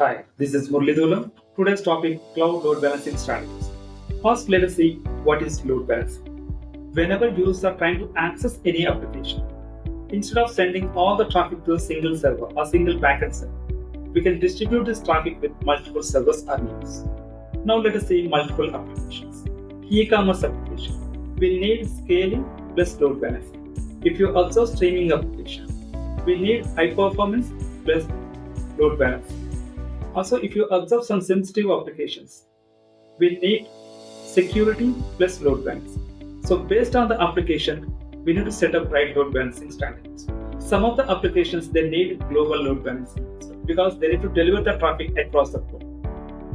Hi, this is Murlidhulam. Today's topic cloud load balancing strategies. First, let us see what is load balancing. Whenever users are trying to access any application, instead of sending all the traffic to a single server or single backend server, we can distribute this traffic with multiple servers or nodes. Now, let us see multiple applications. E-commerce application. We need scaling plus load balancing. If you observe streaming application, we need high performance plus load balancing. Also, if you observe some sensitive applications, we need security plus load balancing. So based on the application, we need to set up right load balancing strategies. Some of the applications, they need global load balancing because they need to deliver the traffic across the globe.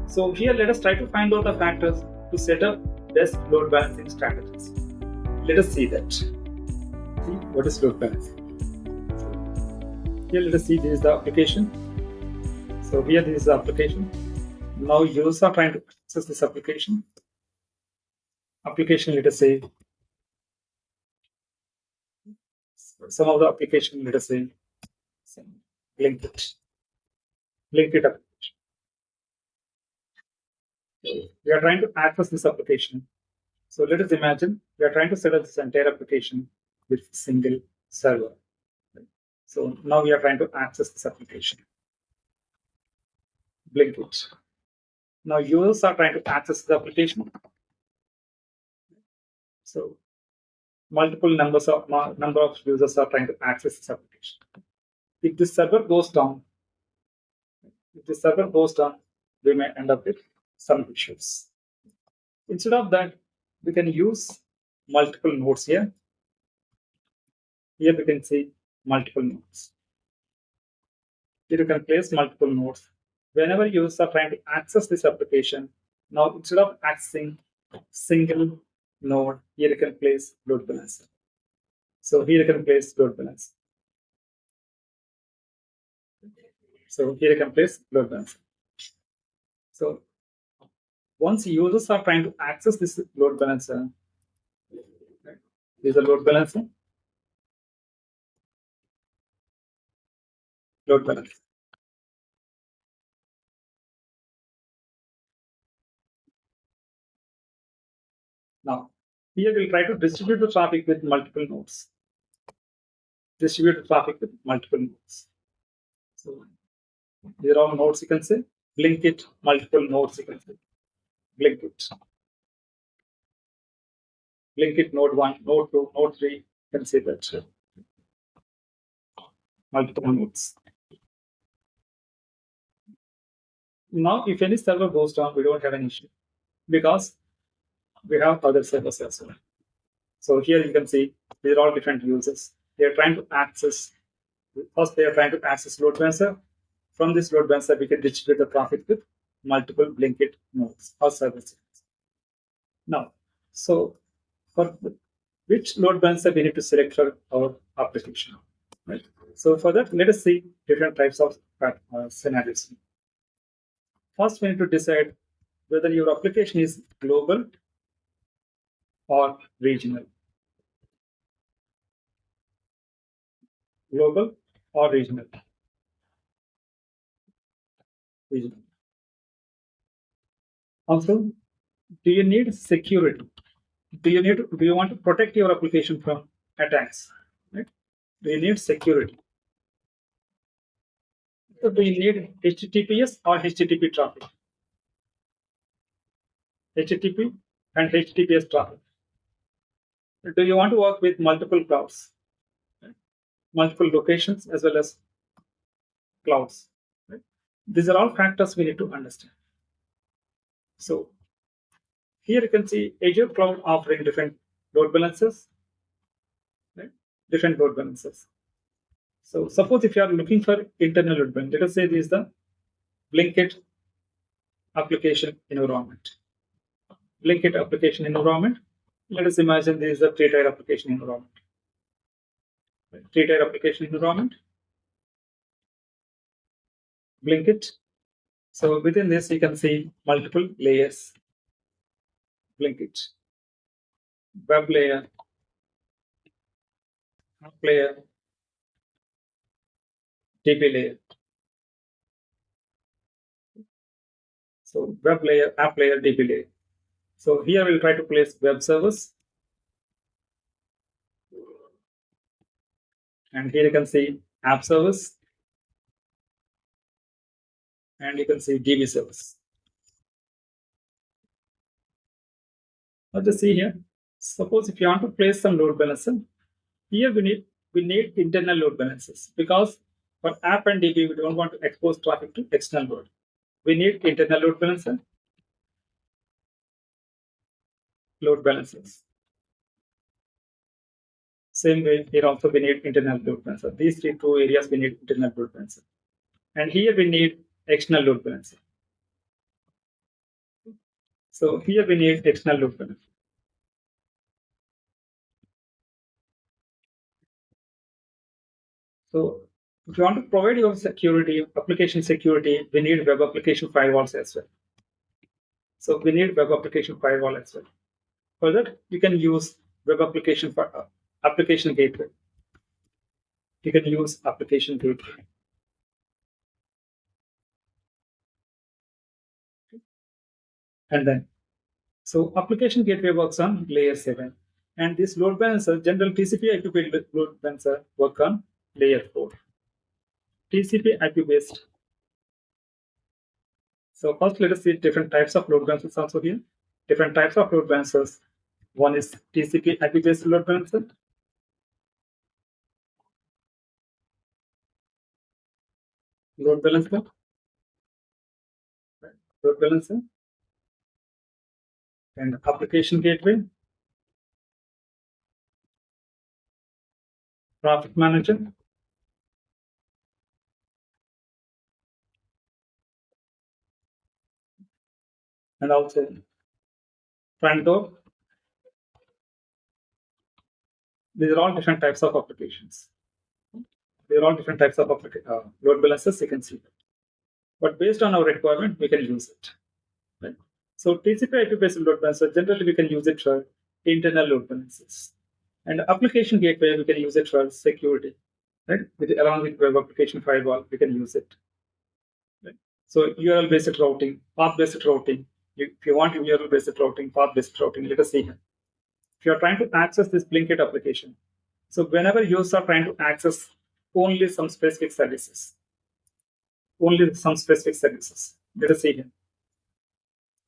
So here, let us try to find out the factors to set up best load balancing strategies. Let us see that. See what is load balancing. So here, let us see this is the application. So here, this is the application. Now users are trying to access this application. Application, let us say, some of the application, let us say, Blinkit application. We are trying to access this application. So let us imagine we are trying to set up this entire application with single server. So now we are trying to access this application. Blinkit. Now users are trying to access the application. So multiple number of users are trying to access this application. If this server goes down, we may end up with some issues. Instead of that, we can use multiple nodes here. Here we can see multiple nodes. Here you can place multiple nodes. Whenever users are trying to access this application, now instead of accessing single node, here you can place load balancer. So here you can place load balancer. So here you can place load balancer. So once users are trying to access this load balancer, this is a load balancer. Load balancer. Now, here we'll try to distribute the traffic with multiple nodes. Distribute the traffic with multiple nodes. So these are all nodes you can say. Blinkit, multiple nodes you can say. Blinkit. Blinkit node 1, node 2, node 3, you can say that. Multiple nodes. Now, if any server goes down, we don't have an issue because we have other servers as well. So here you can see these are all different users. They are trying to access. First, they are trying to access load balancer. From this load balancer, we can distribute the traffic with multiple Blinkit nodes or services. Now, so for which load balancer we need to select for our application, right? So for that, let us see different types of scenarios. First, we need to decide whether your application is global or regional. Global or regional. Regional. Also, do you need security? Do you want to protect your application from attacks? Right? Do you need security? So do you need HTTPS or HTTP traffic? HTTP and HTTPS traffic. Do you want to work with multiple clouds? Right? Multiple locations as well as clouds. Right? These are all factors we need to understand. So here you can see Azure Cloud offering different load balancers. Right? Different load balancers. So suppose if you are looking for internal load balance, let us say this is the Blinkit application environment. Blinkit application environment. Let us imagine this is a three-tier application environment. Three-tier application environment. Blinkit. So within this, you can see multiple layers. Blinkit. Web layer. App layer. DB layer. So web layer, app layer, DB layer. So here we'll try to place web servers. And here you can see app servers. And you can see DB servers. Now just see here. Suppose if you want to place some load balancer, here we need internal load balancers because for app and DB we don't want to expose traffic to external load. We need internal load balancers. Same way here also we need internal load balancer. These two areas we need internal load balancer. And here we need external load balancer. So here we need external load balancer. So if you want to provide your security, application security, we need web application firewalls as well. So we need web application firewall as well. For that, you can use web application for application gateway. You can use application gateway. And then, so application gateway works on layer 7. And this load balancer, general TCP IP load balancer work on layer 4. TCP IP based. So first let us see different types of load balancers also here. Different types of load balancers. One is TCP IP based load balancer. Load balancer. Load balancer. And application gateway. Traffic manager. And also front door. These are all different types of applications. They are all different types of load balancers, you can see that. But based on our requirement, we can use it. Right? So TCP IP based load balancer, generally we can use it for internal load balancers. And application gateway, we can use it for security. Right? Along with web application firewall, we can use it. Right? So URL based routing, path based routing. If you want URL based routing, path based routing, let us see here. If you are trying to access this Blinkit application, so whenever users are trying to access only some specific services, let us see here.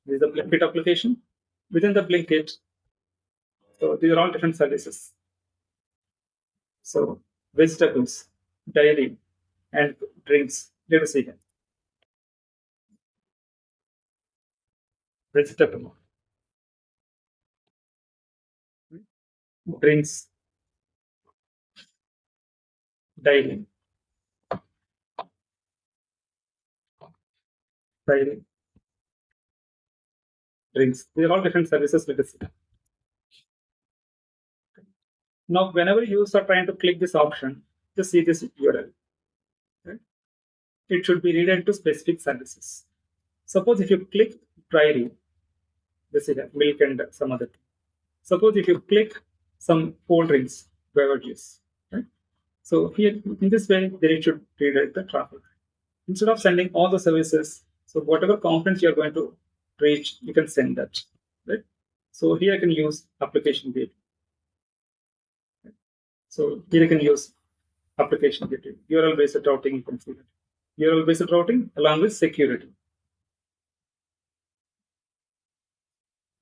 This is the Blinkit application. Within the Blinkit, so these are all different services. So vegetables, dairy, and drinks. Let us see here. Vegetable, drinks, dairy, drinks. These are all different services. Let us see. Now, whenever users are trying to click this option, just see this URL. Right? It should be redirected to specific services. Suppose if you click dairy, this is milk and some other thing. Suppose if you click some cold drinks, beverages, right? So here, in this way, then it should redirect the traffic. Instead of sending all the services, so whatever conference you're going to reach, you can send that, right? So here I can use application gateway. So here I can use application gateway. URL-based routing, you can see that. URL-based routing along with security.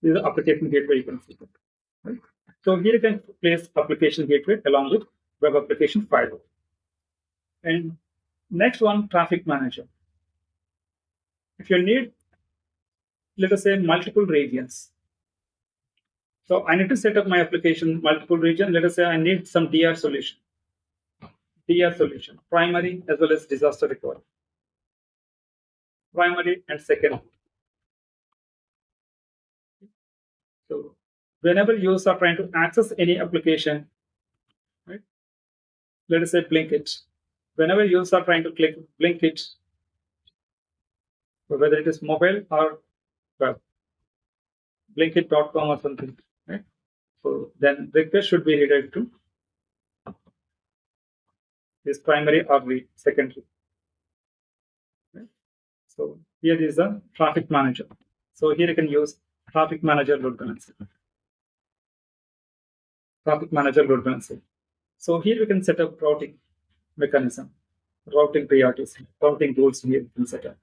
This is the application gateway, you can see that. Right? So here you can place application gateway along with web application firewall. And next one, traffic manager. If you need, let us say, multiple regions. So I need to set up my application multiple region. Let us say I need some DR solution. Primary as well as disaster recovery. Primary and secondary. So whenever users are trying to access any application, right? Let us say Blinkit. Whenever users are trying to click Blinkit, whether it is mobile or web, Blinkit.com or something, right? So then request should be redirected to this primary or the secondary. Right? So here is the traffic manager. So here you can use traffic manager load balancer. Traffic manager load balancer. So here we can set up routing mechanism, routing priorities, routing rules here you can set up.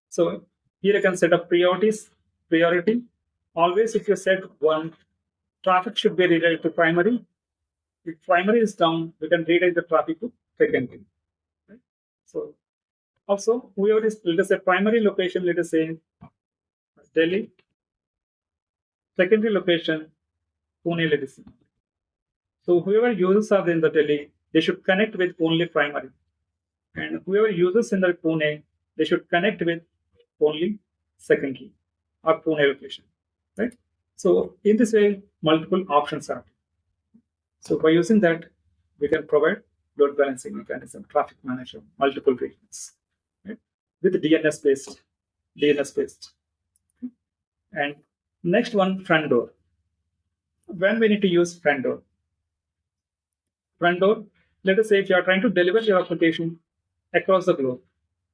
So here you can set up priority. Always if you set one, traffic should be redirected to primary. If primary is down, we can redirect the traffic to secondary. Right? So also, whoever is, let us say primary location, let us say Delhi, secondary location, Pune, let us say. So whoever users are in the Delhi, they should connect with only primary. And whoever users in the Pune, they should connect with only secondary or Pune location. Right? So in this way, multiple options are. So by using that, we can provide load balancing mechanism, traffic management, multiple regions, right? With DNS based. And next one, front door. When we need to use front door, let us say if you are trying to deliver your application across the globe,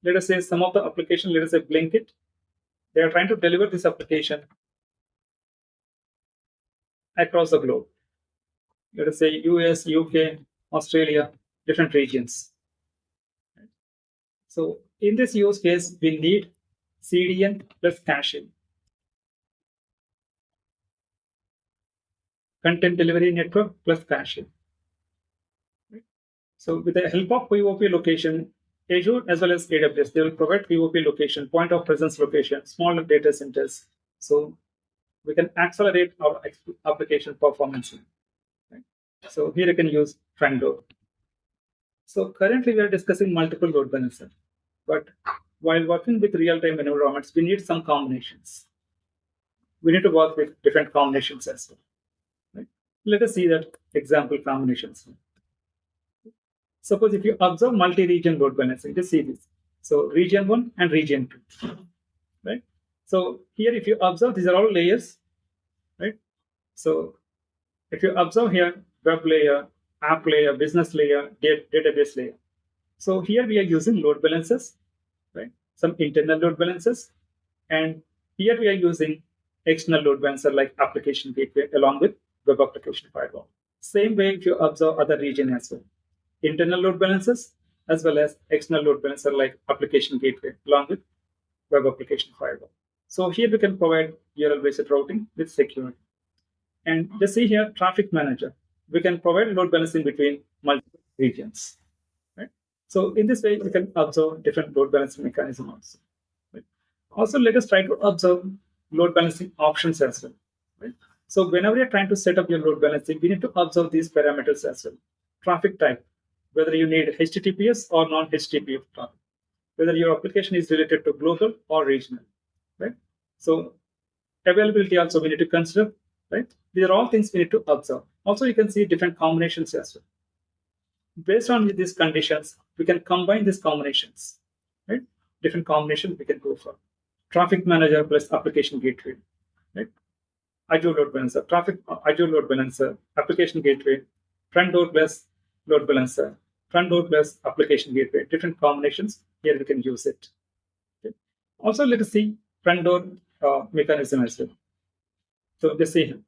let us say some of the application, let us say Blinkit, they are trying to deliver this application across the globe. Let us say US, UK, Australia, different regions. So in this use case, we need CDN plus caching. Content delivery network plus caching. So with the help of POP location, Azure as well as AWS, they will provide POP location, point of presence location, smaller data centers. So we can accelerate our application performance. Right? So here you can use front door. So currently we are discussing multiple load balancers, but while working with real-time environments, we need some combinations. We need to work with different combinations as well. Right? Let us see that example combinations. Suppose if you observe multi-region load balancing, just see this. So region 1 and region 2, right? So here if you observe, these are all layers, right? So if you observe here, web layer, app layer, business layer, database layer. So here we are using load balancers, right? Some internal load balancers. And here we are using external load balancer like application gateway along with web application firewall. Same way if you observe other region as well. Internal load balancers as well as external load balancer like application gateway along with web application firewall. So here we can provide URL-based routing with security. And just see here, traffic manager. We can provide load balancing between multiple regions. Right? So in this way, we can observe different load balancing mechanisms also. Right? Also, let us try to observe load balancing options as well. Right? So whenever you're trying to set up your load balancing, we need to observe these parameters as well. Traffic type, whether you need HTTPS or non-HTTPS traffic, whether your application is related to global or regional, right? So availability also we need to consider, right? These are all things we need to observe. Also, you can see different combinations as well. Based on these conditions, we can combine these combinations, right? Different combinations we can go for. Traffic manager plus application gateway, right? Azure load balancer, Azure load balancer, application gateway, front door plus load balancer, front door plus application gateway, different combinations. Here we can use it. Okay. Also, let us see front door mechanism as well. So just see here.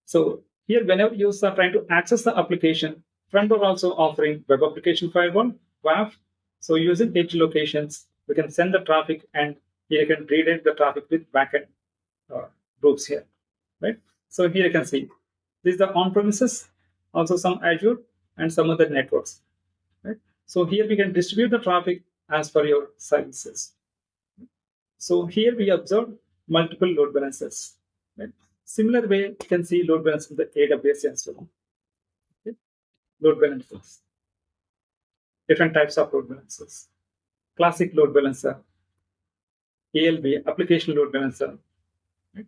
So here, whenever users are trying to access the application, front door also offering web application firewall, WAF. So using edge locations, we can send the traffic and here you can redirect the traffic with backend groups here, right? So here you can see this is the on-premises, also some Azure and some other networks, right? So here we can distribute the traffic as per your services. So here we observe multiple load balancers, right? Similar way, you can see load balancers in the AWS as well. Okay? Load balancers, different types of load balancers. Classic load balancer, ALB, application load balancer. Right?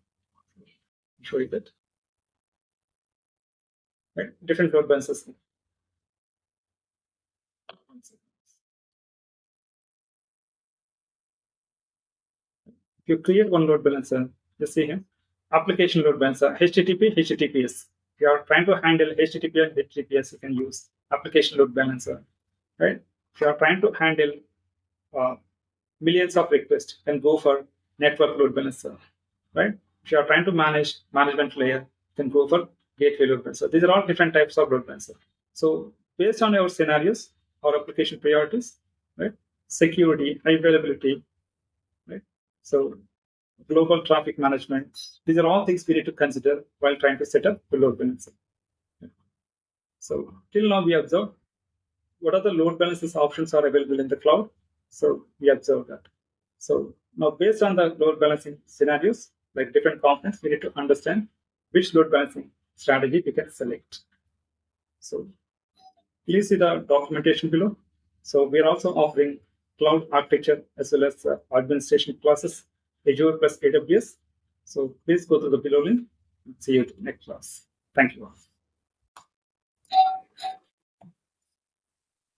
Show you that. Right? Different load balancers. If you create one load balancer, just see here, application load balancer, HTTP, HTTPS. If you are trying to handle HTTP and HTTPS, you can use application load balancer, right? If you are trying to handle millions of requests, then go for network load balancer, right? If you are trying to manage management layer, then go for gateway load balancer. These are all different types of load balancer. So based on our scenarios, our application priorities, right? Security, high availability, right? So global traffic management. These are all things we need to consider while trying to set up the load balancer. So till now we observed what are the load balances options are available in the cloud. So we observed that. So now based on the load balancing scenarios, like different components, we need to understand which load balancing strategy we can select. So please see the documentation below. So we are also offering cloud architecture as well as administration classes, Azure plus AWS. So please go to the below link and see you in the next class. Thank you.